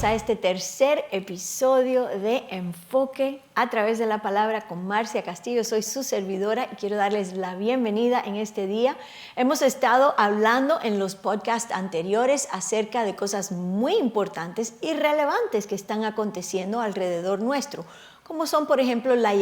bienvenidos a este tercer episodio de Enfoque a través de la palabra con Marcia Castillo. Soy su servidora y quiero darles la bienvenida en este día. Hemos estado hablando en los podcasts anteriores acerca de cosas muy importantes y relevantes que están aconteciendo alrededor nuestro, como son, por ejemplo, la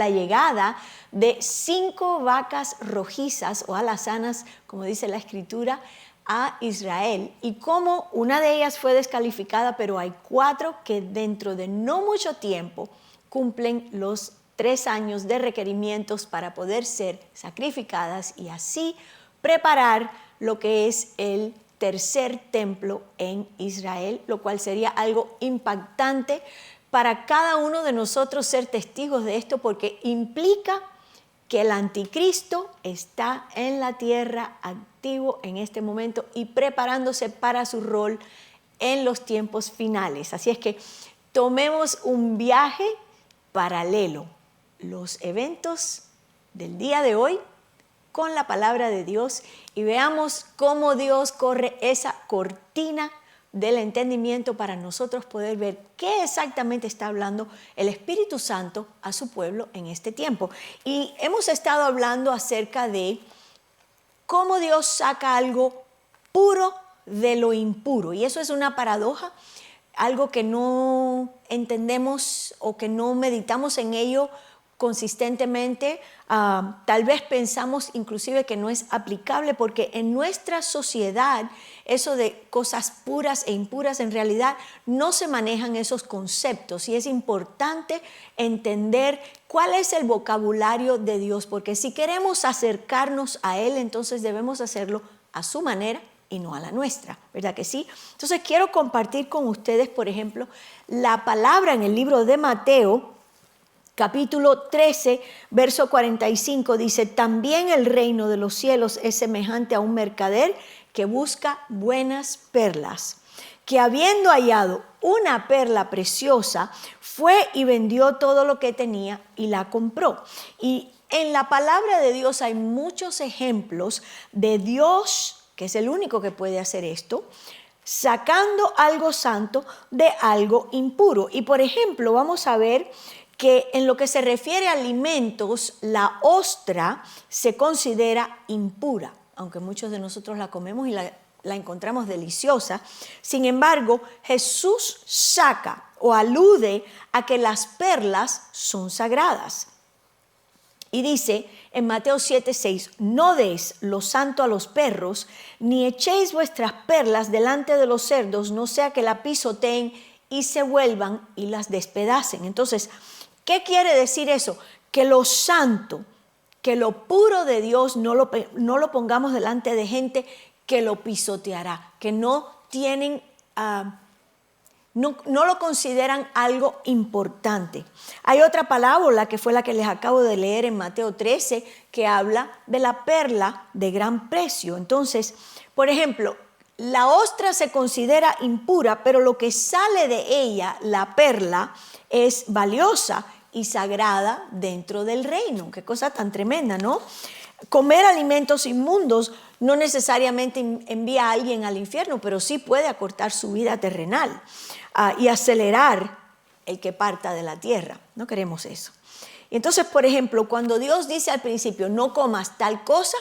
llegada de 5 vacas rojizas o alazanas, como dice la Escritura, a Israel, y cómo una de ellas fue descalificada, pero hay 4 que dentro de no mucho tiempo cumplen los 3 años de requerimientos para poder ser sacrificadas y así preparar lo que es el tercer templo en Israel, lo cual sería algo impactante para cada uno de nosotros ser testigos de esto, porque implica que el anticristo está en la tierra activo en este momento y preparándose para su rol en los tiempos finales. Así es que tomemos un viaje paralelo, los eventos del día de hoy con la palabra de Dios, y veamos cómo Dios corre esa cortina del entendimiento para nosotros poder ver qué exactamente está hablando el Espíritu Santo a su pueblo en este tiempo. Y hemos estado hablando acerca de cómo Dios saca algo puro de lo impuro. Y eso es una paradoja, algo que no entendemos o que no meditamos en ello consistentemente. Tal vez pensamos inclusive que no es aplicable, porque en nuestra sociedad eso de cosas puras e impuras, en realidad no se manejan esos conceptos, y es importante entender cuál es el vocabulario de Dios, porque si queremos acercarnos a Él, entonces debemos hacerlo a su manera y no a la nuestra, ¿verdad que sí? Entonces quiero compartir con ustedes, por ejemplo, la palabra en el libro de Mateo, capítulo 13, verso 45, dice: también el reino de los cielos es semejante a un mercader que busca buenas perlas, que habiendo hallado una perla preciosa, fue y vendió todo lo que tenía y la compró. Y en la palabra de Dios hay muchos ejemplos de Dios, que es el único que puede hacer esto, sacando algo santo de algo impuro. Y por ejemplo, vamos a ver que en lo que se refiere a alimentos, la ostra se considera impura, aunque muchos de nosotros la comemos y la encontramos deliciosa. Sin embargo, Jesús saca o alude a que las perlas son sagradas. Y dice en Mateo 7:6, no deis lo santo a los perros, ni echéis vuestras perlas delante de los cerdos, no sea que la pisoteen y se vuelvan y las despedacen. Entonces, ¿qué quiere decir eso? Que lo santo, que lo puro de Dios no lo pongamos delante de gente que lo pisoteará, que no tienen, no lo consideran algo importante. Hay otra parábola que fue la que les acabo de leer en Mateo 13, que habla de la perla de gran precio. Entonces, por ejemplo, la ostra se considera impura, pero lo que sale de ella, la perla, es valiosa y sagrada dentro del reino. Qué cosa tan tremenda, ¿no? Comer alimentos inmundos no necesariamente envía a alguien al infierno, pero sí puede acortar su vida terrenal y acelerar el que parta de la tierra. No queremos eso. Entonces, por ejemplo, cuando Dios dice al principio, no comas tal cosa,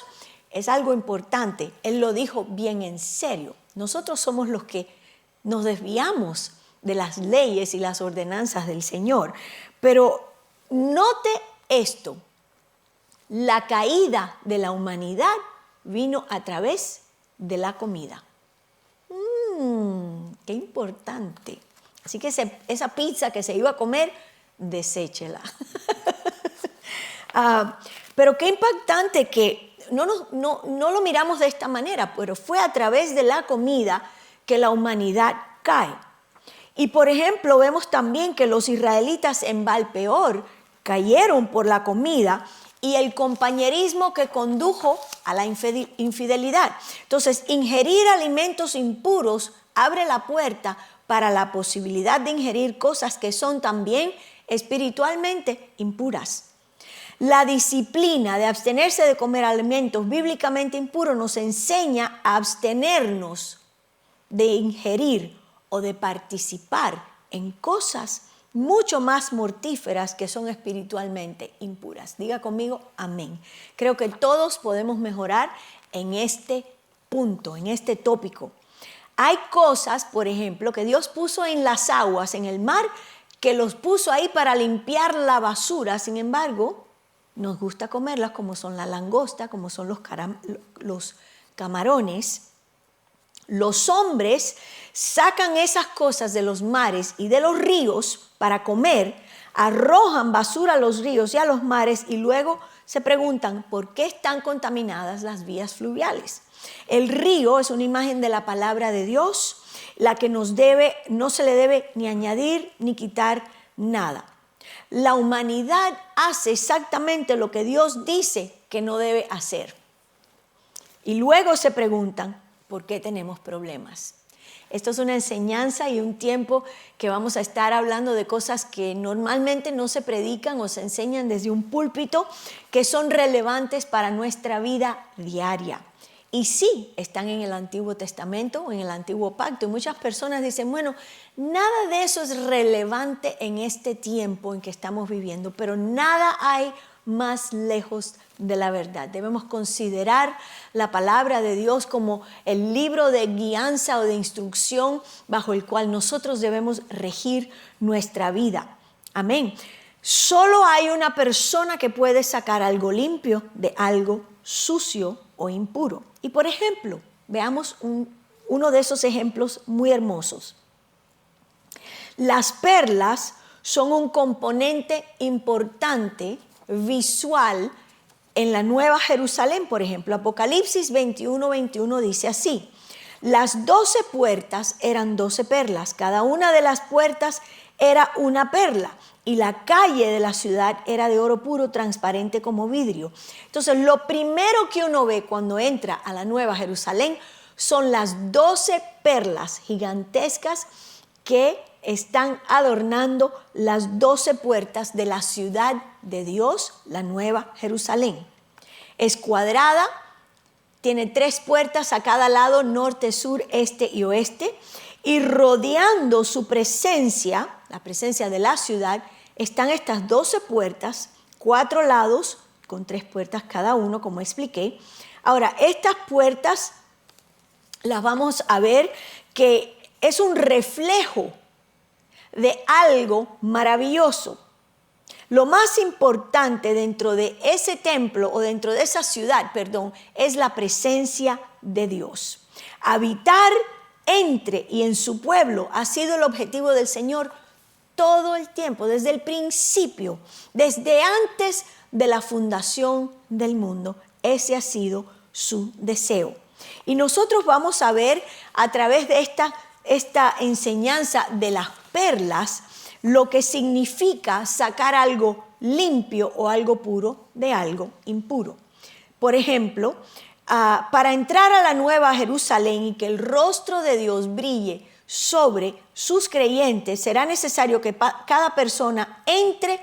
es algo importante. Él lo dijo bien en serio. Nosotros somos los que nos desviamos de las leyes y las ordenanzas del Señor. Pero note esto: la caída de la humanidad vino a través de la comida. Qué importante. Así que esa pizza que se iba a comer, deséchela. Pero qué impactante que no lo miramos de esta manera, pero fue a través de la comida que la humanidad cae. Y por ejemplo, vemos también que los israelitas en Baal-peor cayeron por la comida y el compañerismo que condujo a la infidelidad. Entonces, ingerir alimentos impuros abre la puerta para la posibilidad de ingerir cosas que son también espiritualmente impuras. La disciplina de abstenerse de comer alimentos bíblicamente impuros nos enseña a abstenernos de ingerir o de participar en cosas mucho más mortíferas que son espiritualmente impuras. Diga conmigo, amén. Creo que todos podemos mejorar en este punto, en este tópico. Hay cosas, por ejemplo, que Dios puso en las aguas, en el mar, que los puso ahí para limpiar la basura. Sin embargo, nos gusta comerlas, como son la langosta, como son los camarones. Los hombres sacan esas cosas de los mares y de los ríos para comer, arrojan basura a los ríos y a los mares y luego se preguntan por qué están contaminadas las vías fluviales. El río es una imagen de la palabra de Dios, la que no se le debe ni añadir ni quitar nada. La humanidad hace exactamente lo que Dios dice que no debe hacer. Y luego se preguntan, ¿por qué tenemos problemas? Esto es una enseñanza y un tiempo que vamos a estar hablando de cosas que normalmente no se predican o se enseñan desde un púlpito, que son relevantes para nuestra vida diaria. Y sí, están en el Antiguo Testamento o en el Antiguo Pacto. Y muchas personas dicen, bueno, nada de eso es relevante en este tiempo en que estamos viviendo, pero nada hay más lejos de la verdad. Debemos considerar la palabra de Dios como el libro de guianza o de instrucción bajo el cual nosotros debemos regir nuestra vida. Amén. Solo hay una persona que puede sacar algo limpio de algo sucio o impuro. Y por ejemplo, veamos uno de esos ejemplos muy hermosos. Las perlas son un componente importante visual en la Nueva Jerusalén. Por ejemplo, Apocalipsis 21:21 dice así: las 12 puertas eran 12 perlas, cada una de las puertas era una perla, y la calle de la ciudad era de oro puro, transparente como vidrio. Entonces, lo primero que uno ve cuando entra a la Nueva Jerusalén son las 12 perlas gigantescas que están adornando las 12 puertas de la ciudad de Dios, la Nueva Jerusalén. Es cuadrada, tiene 3 puertas a cada lado, norte, sur, este y oeste, y rodeando su presencia, la presencia de la ciudad, están estas 12 puertas, 4 lados, con 3 puertas cada uno, como expliqué. Ahora, estas puertas las vamos a ver que es un reflejo de algo maravilloso. Lo más importante dentro de ese templo o dentro de esa ciudad, es la presencia de Dios. Habitar entre y en su pueblo ha sido el objetivo del Señor todo el tiempo, desde el principio, desde antes de la fundación del mundo. Ese ha sido su deseo. Y nosotros vamos a ver a través de esta enseñanza de las perlas lo que significa sacar algo limpio o algo puro de algo impuro. Por ejemplo, para entrar a la Nueva Jerusalén y que el rostro de Dios brille sobre sus creyentes, será necesario que cada persona entre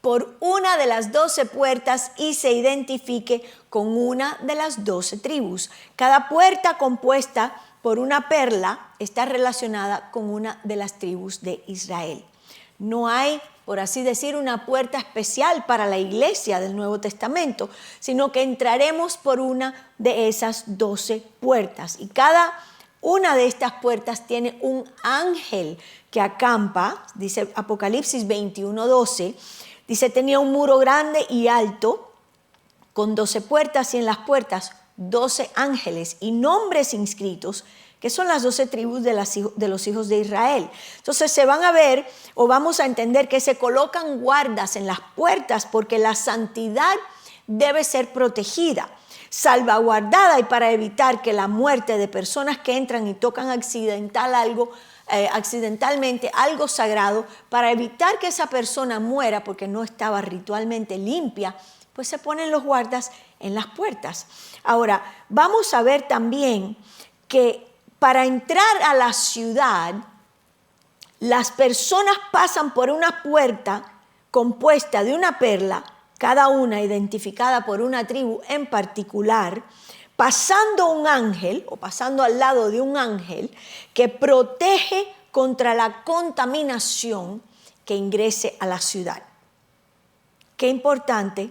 por una de las 12 puertas y se identifique con una de las 12 tribus. Cada puerta compuesta por una perla está relacionada con una de las tribus de Israel. No hay, por así decir, una puerta especial para la iglesia del Nuevo Testamento, sino que entraremos por una de esas 12 puertas. Y cada una de estas puertas tiene un ángel que acampa, dice Apocalipsis 21:12, dice, tenía un muro grande y alto, con 12 puertas, y en las puertas 12 ángeles y nombres inscritos, que son las 12 tribus de los hijos de Israel. Entonces se van a ver o vamos a entender que se colocan guardas en las puertas porque la santidad debe ser protegida, salvaguardada, y para evitar que la muerte de personas que entran y tocan accidentalmente algo sagrado, para evitar que esa persona muera porque no estaba ritualmente limpia, pues se ponen los guardas en las puertas. Ahora, vamos a ver también que para entrar a la ciudad, las personas pasan por una puerta compuesta de una perla, cada una identificada por una tribu en particular, pasando un ángel o pasando al lado de un ángel que protege contra la contaminación que ingrese a la ciudad. Qué importante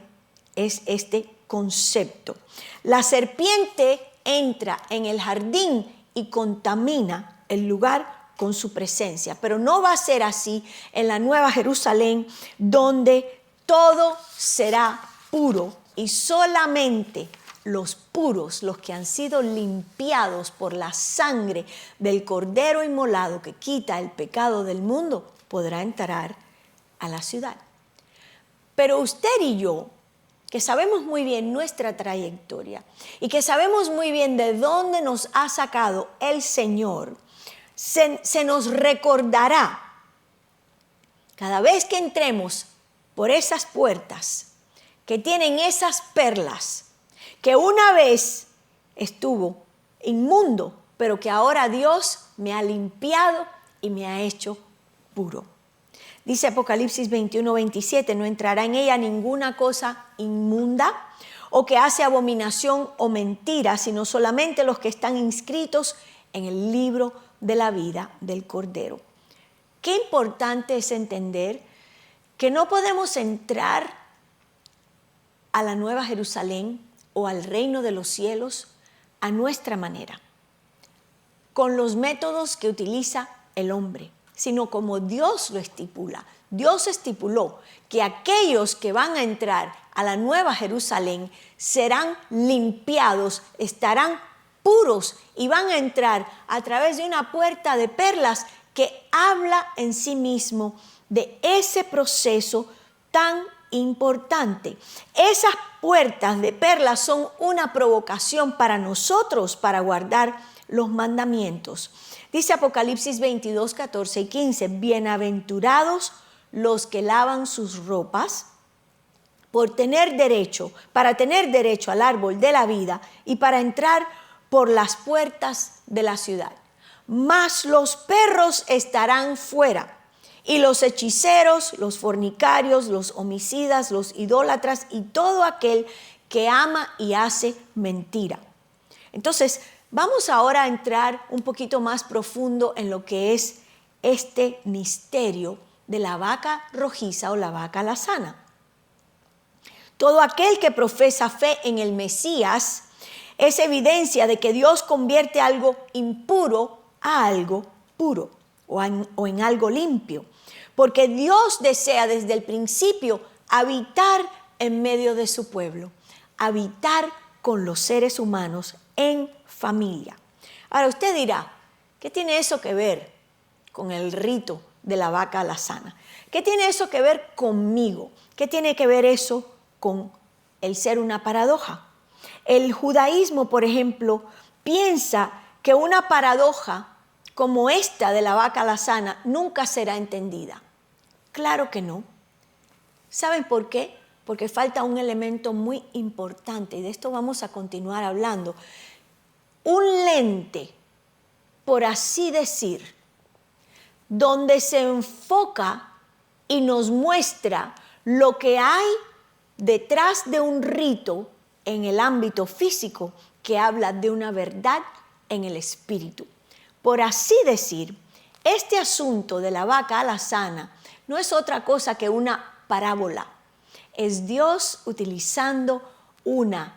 es este concepto. La serpiente entra en el jardín y contamina el lugar con su presencia, pero no va a ser así en la Nueva Jerusalén, donde todo será puro y solamente los puros, los que han sido limpiados por la sangre del Cordero inmolado que quita el pecado del mundo, podrá entrar a la ciudad. Pero usted y yo, que sabemos muy bien nuestra trayectoria y que sabemos muy bien de dónde nos ha sacado el Señor, se nos recordará cada vez que entremos por esas puertas que tienen esas perlas, que una vez estuvo inmundo, pero que ahora Dios me ha limpiado y me ha hecho puro. Dice Apocalipsis 21:27, no entrará en ella ninguna cosa inmunda o que hace abominación o mentira, sino solamente los que están inscritos en el libro de la vida del Cordero. Qué importante es entender que no podemos entrar a la Nueva Jerusalén o al reino de los cielos a nuestra manera, con los métodos que utiliza el hombre, sino como Dios lo estipula. Dios estipuló que aquellos que van a entrar a la Nueva Jerusalén serán limpiados, estarán puros y van a entrar a través de una puerta de perlas que habla en sí mismo de ese proceso tan importante. Esas puertas de perlas son una provocación para nosotros para guardar los mandamientos. Dice Apocalipsis 22, 14 y 15, bienaventurados los que lavan sus ropas para tener derecho al árbol de la vida y para entrar por las puertas de la ciudad. Mas los perros estarán fuera, y los hechiceros, los fornicarios, los homicidas, los idólatras y todo aquel que ama y hace mentira. Entonces, vamos ahora a entrar un poquito más profundo en lo que es este misterio de la vaca rojiza o la vaca alazana. Todo aquel que profesa fe en el Mesías es evidencia de que Dios convierte algo impuro a algo puro o en algo limpio. Porque Dios desea desde el principio habitar en medio de su pueblo, habitar con los seres humanos en familia. Ahora usted dirá, ¿qué tiene eso que ver con el rito de la vaca alazana? ¿Qué tiene eso que ver conmigo? ¿Qué tiene que ver eso con el ser una paradoja? El judaísmo, por ejemplo, piensa que una paradoja como esta de la vaca alazana nunca será entendida. Claro que no. ¿Saben por qué? Porque falta un elemento muy importante y de esto vamos a continuar hablando. Un lente, por así decir, donde se enfoca y nos muestra lo que hay detrás de un rito en el ámbito físico que habla de una verdad en el espíritu. Por así decir, este asunto de la vaca alazana no es otra cosa que una parábola. Es Dios utilizando una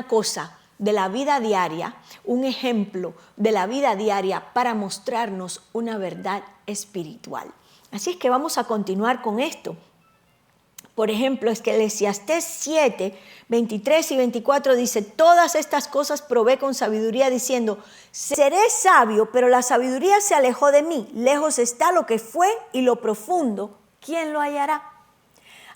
cosa de la vida diaria, un ejemplo de la vida diaria para mostrarnos una verdad espiritual. Así es que vamos a continuar con esto. Por ejemplo, es que Eclesiastés 7, 23 y 24 dice, todas estas cosas probé con sabiduría diciendo, seré sabio, pero la sabiduría se alejó de mí. Lejos está lo que fue y lo profundo, ¿quién lo hallará?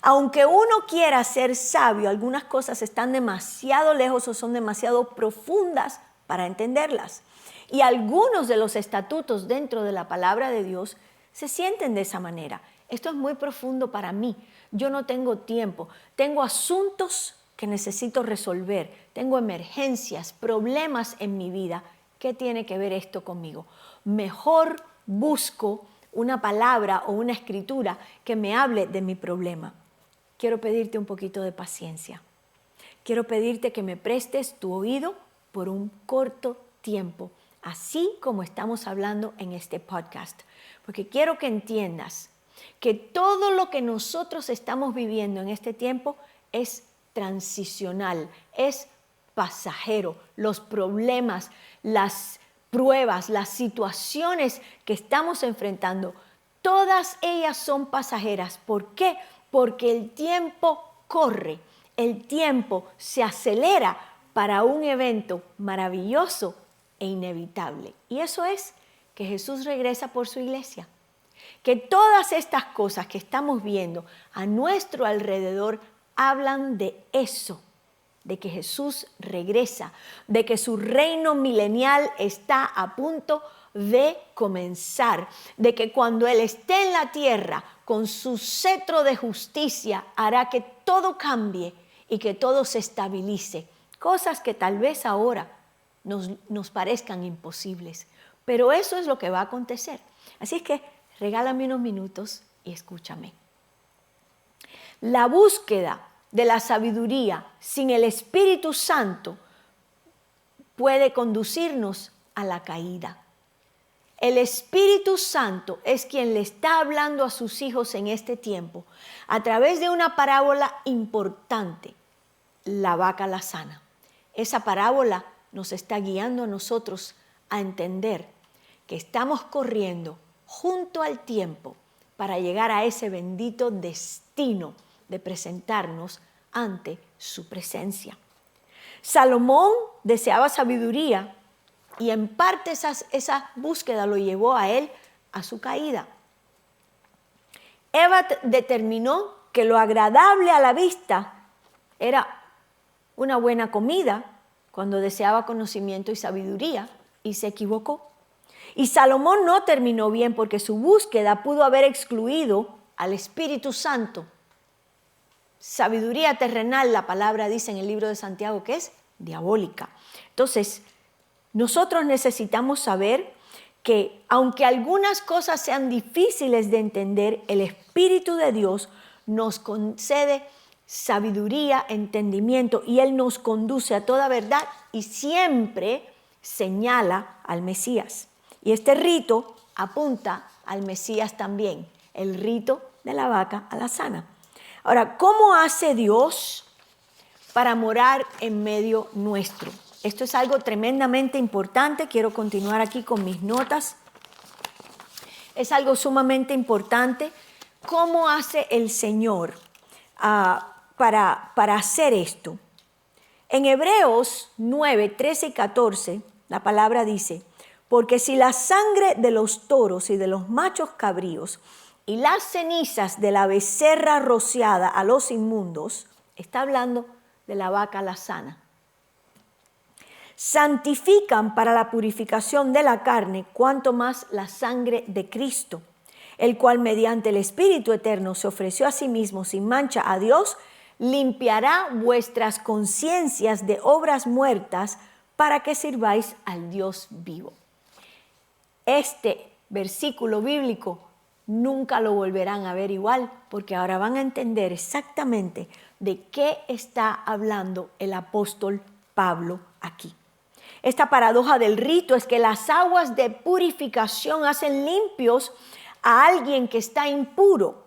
Aunque uno quiera ser sabio, algunas cosas están demasiado lejos o son demasiado profundas para entenderlas. Y algunos de los estatutos dentro de la palabra de Dios se sienten de esa manera. Esto es muy profundo para mí. Yo no tengo tiempo. Tengo asuntos que necesito resolver. Tengo emergencias, problemas en mi vida. ¿Qué tiene que ver esto conmigo? Mejor busco una palabra o una escritura que me hable de mi problema. Quiero pedirte un poquito de paciencia. Quiero pedirte que me prestes tu oído por un corto tiempo así como estamos hablando en este podcast. Porque quiero que entiendas que todo lo que nosotros estamos viviendo en este tiempo es transicional, es pasajero. Los problemas, las pruebas, las situaciones que estamos enfrentando, todas ellas son pasajeras. ¿Por qué? Porque el tiempo corre, el tiempo se acelera para un evento maravilloso e inevitable. Y eso es que Jesús regresa por su iglesia. Que todas estas cosas que estamos viendo a nuestro alrededor hablan de eso, de que Jesús regresa, de que su reino milenial está a punto de comenzar, de que cuando Él esté en la tierra con su cetro de justicia hará que todo cambie y que todo se estabilice. Cosas que tal vez ahora nos parezcan imposibles, pero eso es lo que va a acontecer. Así es que regálame unos minutos y escúchame. La búsqueda de la sabiduría sin el Espíritu Santo puede conducirnos a la caída. El Espíritu Santo es quien le está hablando a sus hijos en este tiempo a través de una parábola importante, la vaca alazana. Esa parábola nos está guiando a nosotros a entender que estamos corriendo junto al tiempo para llegar a ese bendito destino de presentarnos ante su presencia. Salomón deseaba sabiduría y en parte esa búsqueda lo llevó a él a su caída. Eva determinó que lo agradable a la vista era una buena comida cuando deseaba conocimiento y sabiduría y se equivocó. Y Salomón no terminó bien porque su búsqueda pudo haber excluido al Espíritu Santo. Sabiduría terrenal, la palabra dice en el libro de Santiago que es diabólica. Entonces, nosotros necesitamos saber que aunque algunas cosas sean difíciles de entender, el Espíritu de Dios nos concede sabiduría, entendimiento y Él nos conduce a toda verdad y siempre señala al Mesías. Y este rito apunta al Mesías también, el rito de la vaca alazana. Ahora, ¿cómo hace Dios para morar en medio nuestro? Esto es algo tremendamente importante. Quiero continuar aquí con mis notas. Es algo sumamente importante. ¿Cómo hace el Señor para hacer esto? En Hebreos 9, 13 y 14, la palabra dice: porque si la sangre de los toros y de los machos cabríos y las cenizas de la becerra rociada a los inmundos, está hablando de la vaca alazana, santifican para la purificación de la carne, cuanto más la sangre de Cristo, el cual mediante el Espíritu Eterno se ofreció a sí mismo sin mancha a Dios, limpiará vuestras conciencias de obras muertas para que sirváis al Dios vivo. Este versículo bíblico nunca lo volverán a ver igual, porque ahora van a entender exactamente de qué está hablando el apóstol Pablo aquí. Esta paradoja del rito es que las aguas de purificación hacen limpios a alguien que está impuro,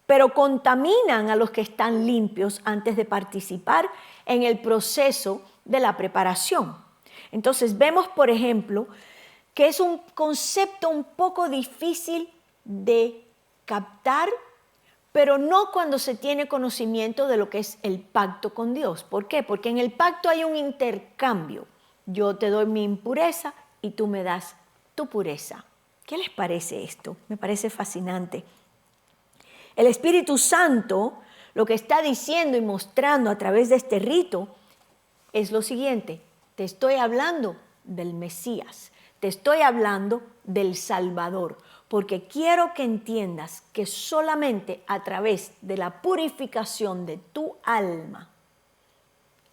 pero contaminan a los que están limpios antes de participar en el proceso de la preparación. Entonces vemos, por ejemplo, que es un concepto un poco difícil de captar, pero no cuando se tiene conocimiento de lo que es el pacto con Dios. ¿Por qué? Porque en el pacto hay un intercambio. Yo te doy mi impureza y tú me das tu pureza. ¿Qué les parece esto? Me parece fascinante. El Espíritu Santo lo que está diciendo y mostrando a través de este rito es lo siguiente: te estoy hablando del Mesías, te estoy hablando del Salvador, porque quiero que entiendas que solamente a través de la purificación de tu alma,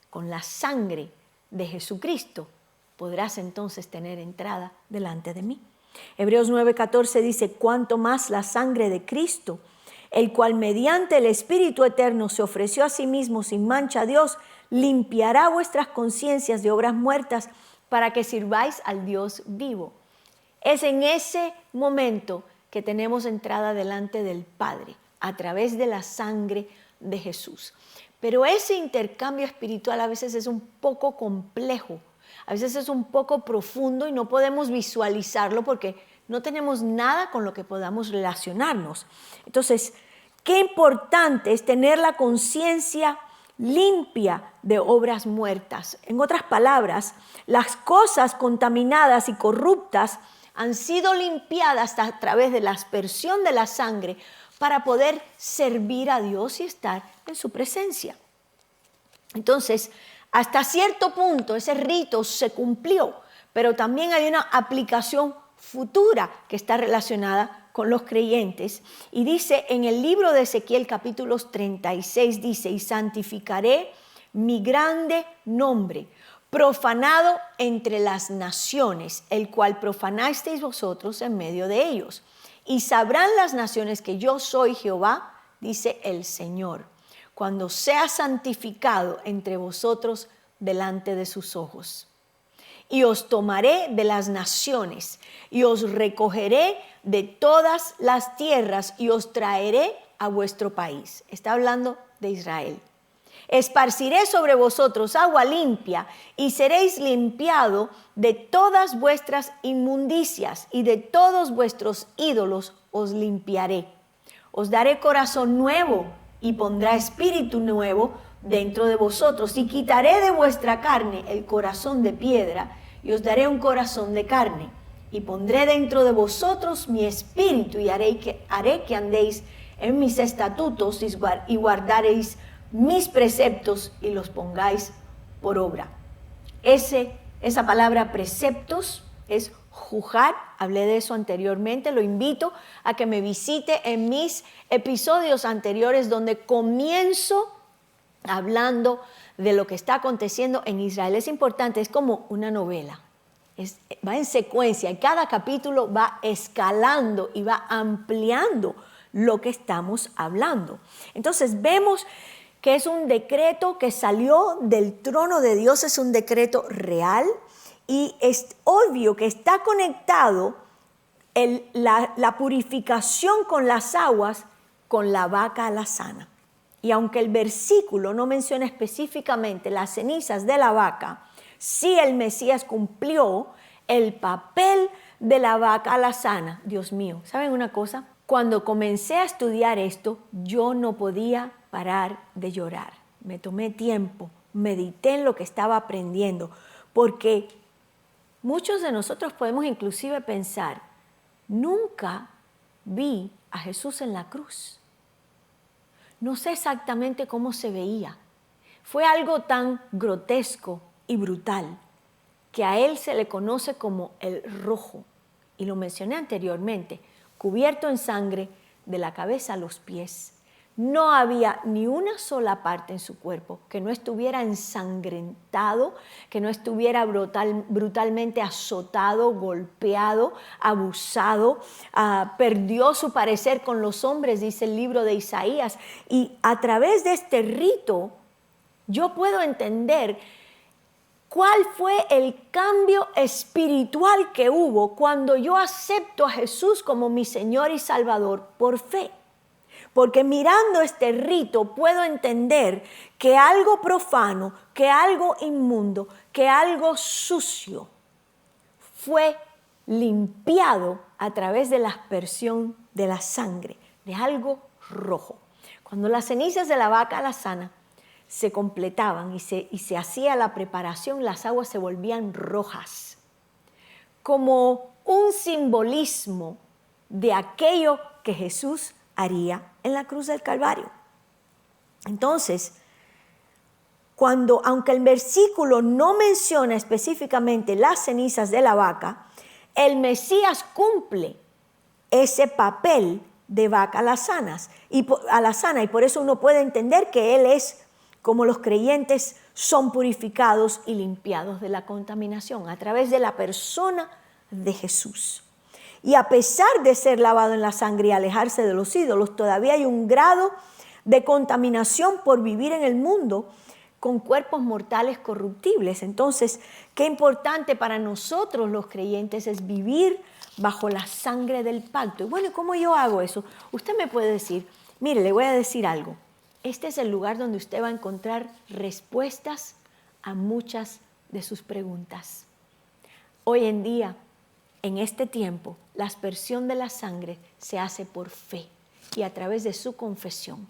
con la sangre de Jesucristo, podrás entonces tener entrada delante de mí. Hebreos 9:14 dice: cuanto más la sangre de Cristo, el cual mediante el Espíritu Eterno se ofreció a sí mismo sin mancha a Dios, limpiará vuestras conciencias de obras muertas para que sirváis al Dios vivo. Es en ese momento que tenemos entrada delante del Padre, a través de la sangre de Jesús. Pero ese intercambio espiritual a veces es un poco complejo, a veces es un poco profundo y no podemos visualizarlo porque no tenemos nada con lo que podamos relacionarnos. Entonces, qué importante es tener la conciencia limpia de obras muertas. En otras palabras, las cosas contaminadas y corruptas han sido limpiadas a través de la aspersión de la sangre para poder servir a Dios y estar en su presencia. Entonces, hasta cierto punto ese rito se cumplió, pero también hay una aplicación futura que está relacionada con los creyentes. Y dice en el libro de Ezequiel capítulo 36, dice, y santificaré mi grande nombre, profanado entre las naciones, el cual profanasteis vosotros en medio de ellos. Y sabrán las naciones que yo soy Jehová, dice el Señor, cuando sea santificado entre vosotros delante de sus ojos. Y os tomaré de las naciones, y os recogeré de todas las tierras, y os traeré a vuestro país. Está hablando de Israel. Esparciré sobre vosotros agua limpia, y seréis limpiados de todas vuestras inmundicias, y de todos vuestros ídolos os limpiaré. Os daré corazón nuevo, y pondrá espíritu nuevo dentro de vosotros, y quitaré de vuestra carne el corazón de piedra, y os daré un corazón de carne, y pondré dentro de vosotros mi espíritu, y haré que andéis en mis estatutos, y guardaréis mis preceptos, y los pongáis por obra. Esa palabra preceptos es jujar, hablé de eso anteriormente, lo invito a que me visite en mis episodios anteriores donde comienzo hablando de lo que está aconteciendo en Israel. Es importante, es como una novela, va en secuencia y cada capítulo va escalando y va ampliando lo que estamos hablando. Entonces vemos que es un decreto que salió del trono de Dios, es un decreto real y es obvio que está conectado la purificación con las aguas con la vaca alazana. Y aunque el versículo no menciona específicamente las cenizas de la vaca, sí el Mesías cumplió el papel de la vaca alazana. Dios mío, ¿saben una cosa? Cuando comencé a estudiar esto, yo no podía parar de llorar. Me tomé tiempo, medité en lo que estaba aprendiendo, porque muchos de nosotros podemos inclusive pensar, nunca vi a Jesús en la cruz. No sé exactamente cómo se veía. Fue algo tan grotesco y brutal que a él se le conoce como el rojo. Y lo mencioné anteriormente, cubierto en sangre de la cabeza a los pies. No había ni una sola parte en su cuerpo que no estuviera ensangrentado, que no estuviera brutalmente azotado, golpeado, abusado. Perdió su parecer con los hombres, dice el libro de Isaías. Y a través de este rito, yo puedo entender cuál fue el cambio espiritual que hubo cuando yo acepto a Jesús como mi Señor y Salvador por fe. Porque mirando este rito puedo entender que algo profano, que algo inmundo, que algo sucio fue limpiado a través de la aspersión de la sangre, de algo rojo. Cuando las cenizas de la vaca alazana se completaban y se hacía la preparación, las aguas se volvían rojas, como un simbolismo de aquello que Jesús haría en la cruz del Calvario. Entonces, aunque el versículo no menciona específicamente las cenizas de la vaca, el Mesías cumple ese papel de vaca alazana y por eso uno puede entender que Él es como los creyentes son purificados y limpiados de la contaminación a través de la persona de Jesús. Y a pesar de ser lavado en la sangre y alejarse de los ídolos, todavía hay un grado de contaminación por vivir en el mundo con cuerpos mortales corruptibles. Entonces, qué importante para nosotros los creyentes es vivir bajo la sangre del pacto. Y bueno, ¿cómo yo hago eso? Usted me puede decir, mire, le voy a decir algo. Este es el lugar donde usted va a encontrar respuestas a muchas de sus preguntas. Hoy en día, en este tiempo, la aspersión de la sangre se hace por fe y a través de su confesión.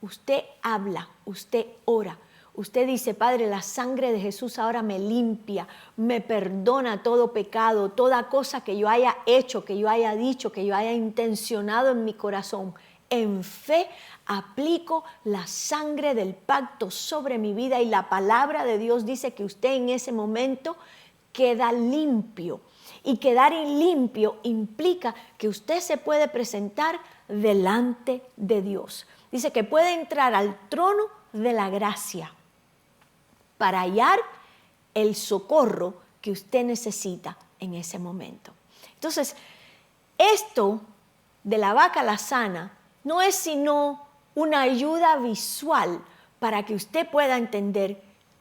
Usted habla, usted ora, usted dice, Padre, la sangre de Jesús ahora me limpia, me perdona todo pecado, toda cosa que yo haya hecho, que yo haya dicho, que yo haya intencionado en mi corazón. En fe aplico la sangre del pacto sobre mi vida y la palabra de Dios dice que usted en ese momento queda limpio. Y quedar limpio implica que usted se puede presentar delante de Dios. Dice que puede entrar al trono de la gracia para hallar el socorro que usted necesita en ese momento. Entonces, esto de la vaca la sana no es sino una ayuda visual para que usted pueda entender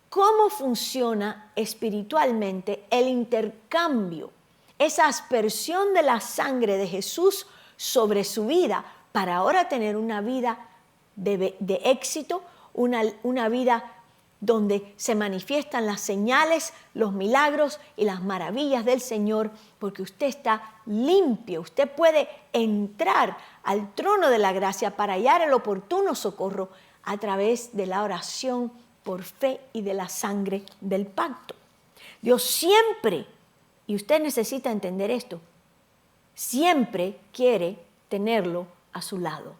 cómo funciona espiritualmente el intercambio, esa aspersión de la sangre de Jesús sobre su vida para ahora tener una vida de éxito, una vida donde se manifiestan las señales, los milagros y las maravillas del Señor, porque usted está limpio, usted puede entrar al trono de la gracia para hallar el oportuno socorro a través de la oración por fe y de la sangre del pacto. Dios siempre, y usted necesita entender esto, siempre quiere tenerlo a su lado.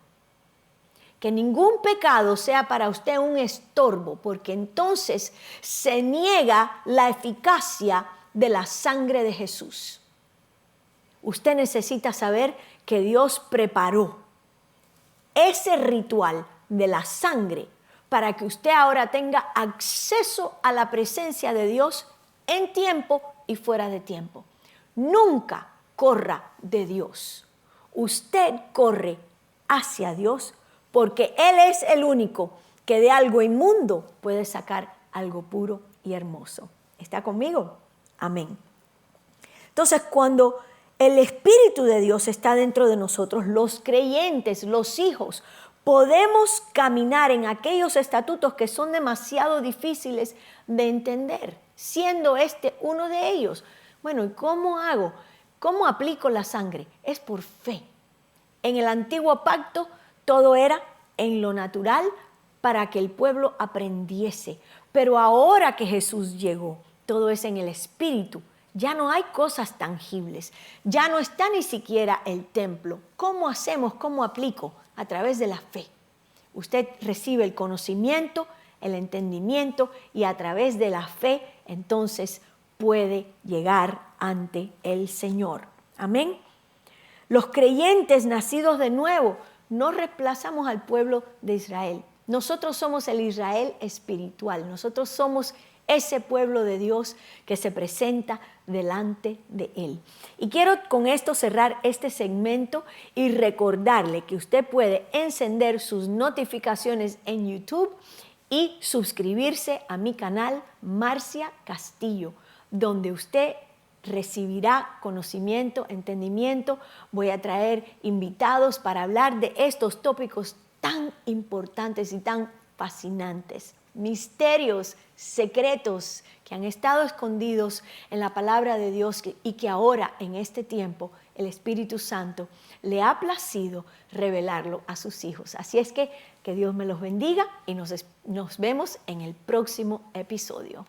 Que ningún pecado sea para usted un estorbo, porque entonces se niega la eficacia de la sangre de Jesús. Usted necesita saber que Dios preparó ese ritual de la sangre para que usted ahora tenga acceso a la presencia de Dios en tiempo y fuera de tiempo. Nunca corra de Dios. Usted corre hacia Dios porque Él es el único que de algo inmundo puede sacar algo puro y hermoso. ¿Está conmigo? Amén. Entonces, cuando el Espíritu de Dios está dentro de nosotros, los creyentes, los hijos, podemos caminar en aquellos estatutos que son demasiado difíciles de entender, siendo este uno de ellos. Bueno, ¿y cómo hago? ¿Cómo aplico la sangre? Es por fe. En el antiguo pacto todo era en lo natural para que el pueblo aprendiese. Pero ahora que Jesús llegó, todo es en el Espíritu. Ya no hay cosas tangibles. Ya no está ni siquiera el templo. ¿Cómo hacemos? ¿Cómo aplico? A través de la fe. Usted recibe el conocimiento, el entendimiento y a través de la fe entonces puede llegar ante el Señor. Amén. Los creyentes nacidos de nuevo no reemplazamos al pueblo de Israel. Nosotros somos el Israel espiritual. Nosotros somos ese pueblo de Dios que se presenta delante de Él. Y quiero con esto cerrar este segmento y recordarle que usted puede encender sus notificaciones en YouTube y suscribirse a mi canal Marcia Castillo, donde usted recibirá conocimiento, entendimiento. Voy a traer invitados para hablar de estos tópicos tan importantes y tan fascinantes. Misterios, secretos que han estado escondidos en la palabra de Dios y que ahora en este tiempo el Espíritu Santo le ha placido revelarlo a sus hijos. Así es que Dios me los bendiga y nos vemos en el próximo episodio.